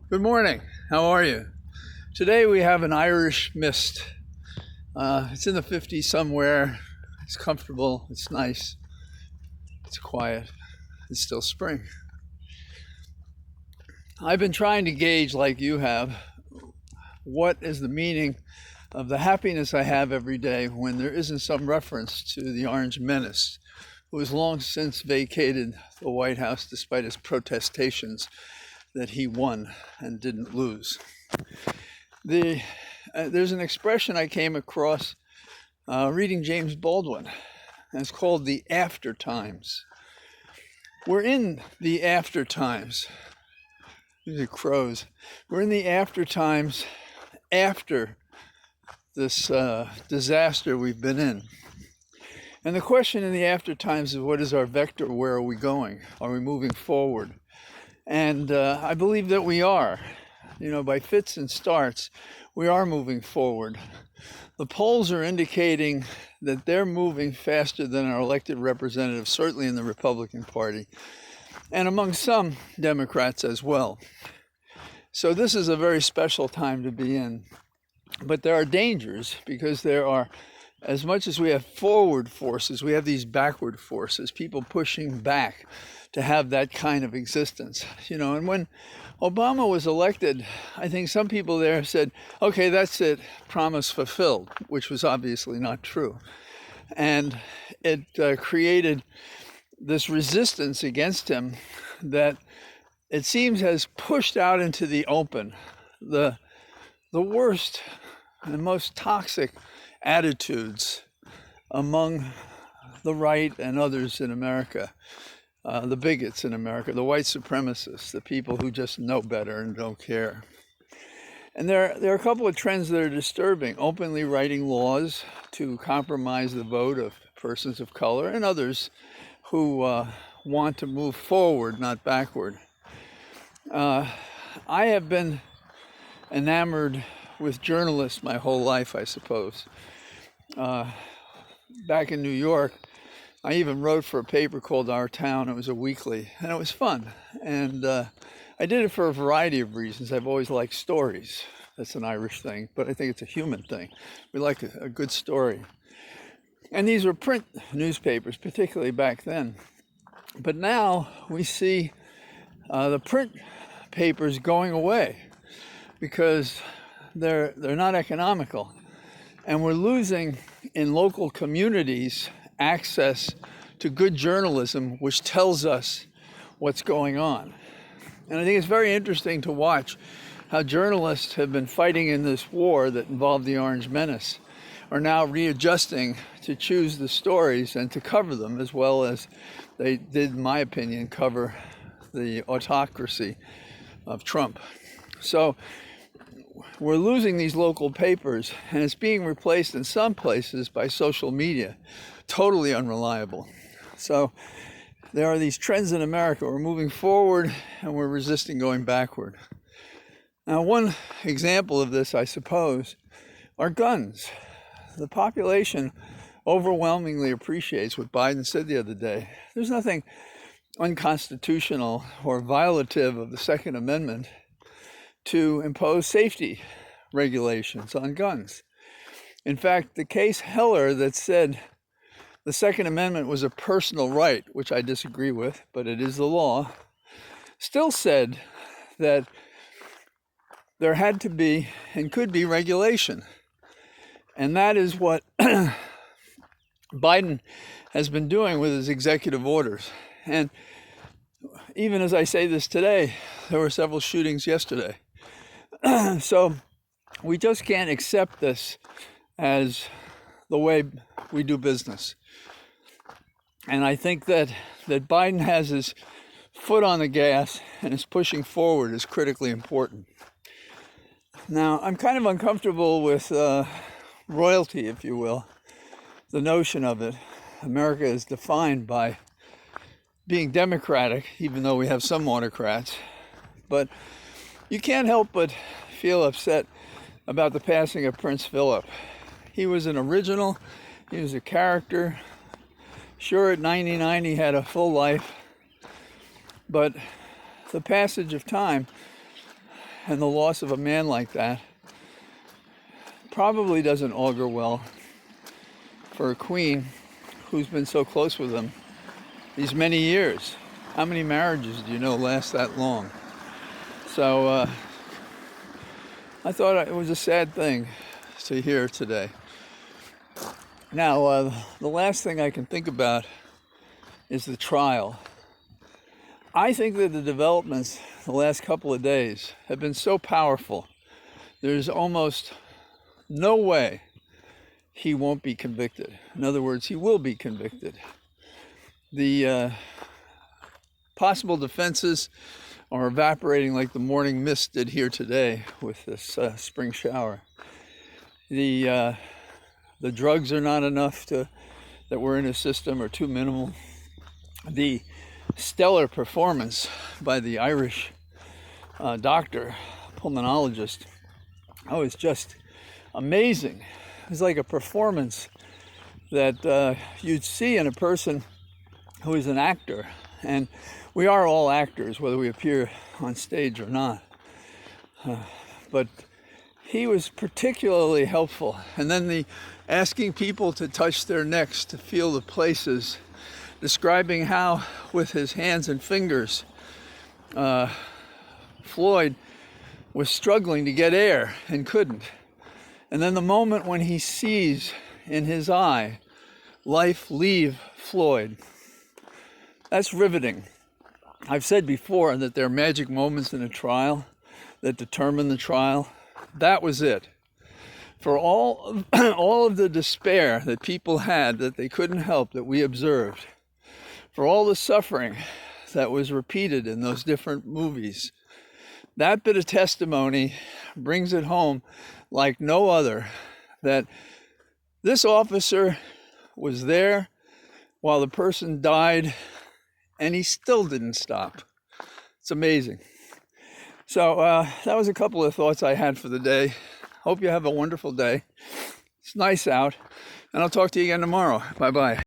Good morning. How are you? Today we have an Irish mist. It's in the 50s somewhere. It's comfortable. It's nice. It's quiet. It's still spring. I've been trying to gauge, like you have, what is the meaning of the happiness I have every day when there isn't some reference to the Orange Menace, who has long since vacated the White House despite his protestations that he won and didn't lose. There's an expression I came across reading James Baldwin, and it's called the after times. We're in the after times. These are crows. We're in the after times after this disaster we've been in. And the question in the after times is, what is our vector? Where are we going? Are we moving forward? And I believe that we are. By fits and starts, we are moving forward. The polls are indicating that they're moving faster than our elected representatives, certainly in the Republican Party, and among some Democrats as well. So this is a very special time to be in. But there are dangers, because there are, as much as we have forward forces, we have these backward forces, people pushing back to have that kind of existence. And when Obama was elected, I think some people there said, okay, that's it, promise fulfilled, which was obviously not true. And it created this resistance against him that it seems has pushed out into the open the worst and most toxic attitudes among the right and others in America. The bigots in America, the white supremacists, the people who just know better and don't care. And there are a couple of trends that are disturbing. Openly writing laws to compromise the vote of persons of color and others who want to move forward, not backward. I have been enamored with journalists my whole life, I suppose. Back in New York, I even wrote for a paper called Our Town. It was a weekly, and it was fun. And I did it for a variety of reasons. I've always liked stories. That's an Irish thing, but I think it's a human thing. We like a good story. And these were print newspapers, particularly back then. But now we see the print papers going away because they're not economical. And we're losing in local communities access to good journalism, which tells us what's going on. And I think it's very interesting to watch how journalists have been fighting in this war that involved the Orange Menace are now readjusting to choose the stories and to cover them, as well as they did, in my opinion, cover the autocracy of Trump. So we're losing these local papers, and it's being replaced in some places by social media. Totally unreliable. So there are these trends in America. We're moving forward and we're resisting going backward. Now, one example of this, I suppose, are guns. The population overwhelmingly appreciates what Biden said the other day. There's nothing unconstitutional or violative of the Second Amendment to impose safety regulations on guns. In fact, the case Heller that said the Second Amendment was a personal right, which I disagree with, but it is the law, still said that there had to be and could be regulation. And that is what Biden has been doing with his executive orders. And even as I say this today, there were several shootings yesterday. So we just can't accept this as the way we do business. And I think that Biden has his foot on the gas and is pushing forward is critically important. Now, I'm kind of uncomfortable with royalty, if you will, the notion of it. America is defined by being democratic, even though we have some autocrats. But you can't help but feel upset about the passing of Prince Philip. He was an original, he was a character. Sure, at 99 he had a full life, but the passage of time and the loss of a man like that probably doesn't augur well for a queen who's been so close with him these many years. How many marriages do you know last that long? So I thought it was a sad thing to hear today. Now, the last thing I can think about is the trial. I think that the developments the last couple of days have been so powerful. There's almost no way he won't be convicted. In other words, he will be convicted. The possible defenses are evaporating like the morning mist did here today with this spring shower. The drugs are not enough that were in his system, or too minimal. The stellar performance by the Irish doctor, pulmonologist, was just amazing. It was like a performance that you'd see in a person who is an actor. And we are all actors, whether we appear on stage or not. But he was particularly helpful. And then the asking people to touch their necks to feel the places, describing how with his hands and fingers Floyd was struggling to get air and couldn't. And then the moment when he sees in his eye life leave Floyd, that's riveting. I've said before that there are magic moments in a trial that determine the trial. That was it. For all of the despair that people had that they couldn't help, that we observed, for all the suffering that was repeated in those different movies, that bit of testimony brings it home like no other, that this officer was there while the person died, and he still didn't stop. It's amazing. So that was a couple of thoughts I had for the day. Hope you have a wonderful day. It's nice out, and I'll talk to you again tomorrow. Bye-bye.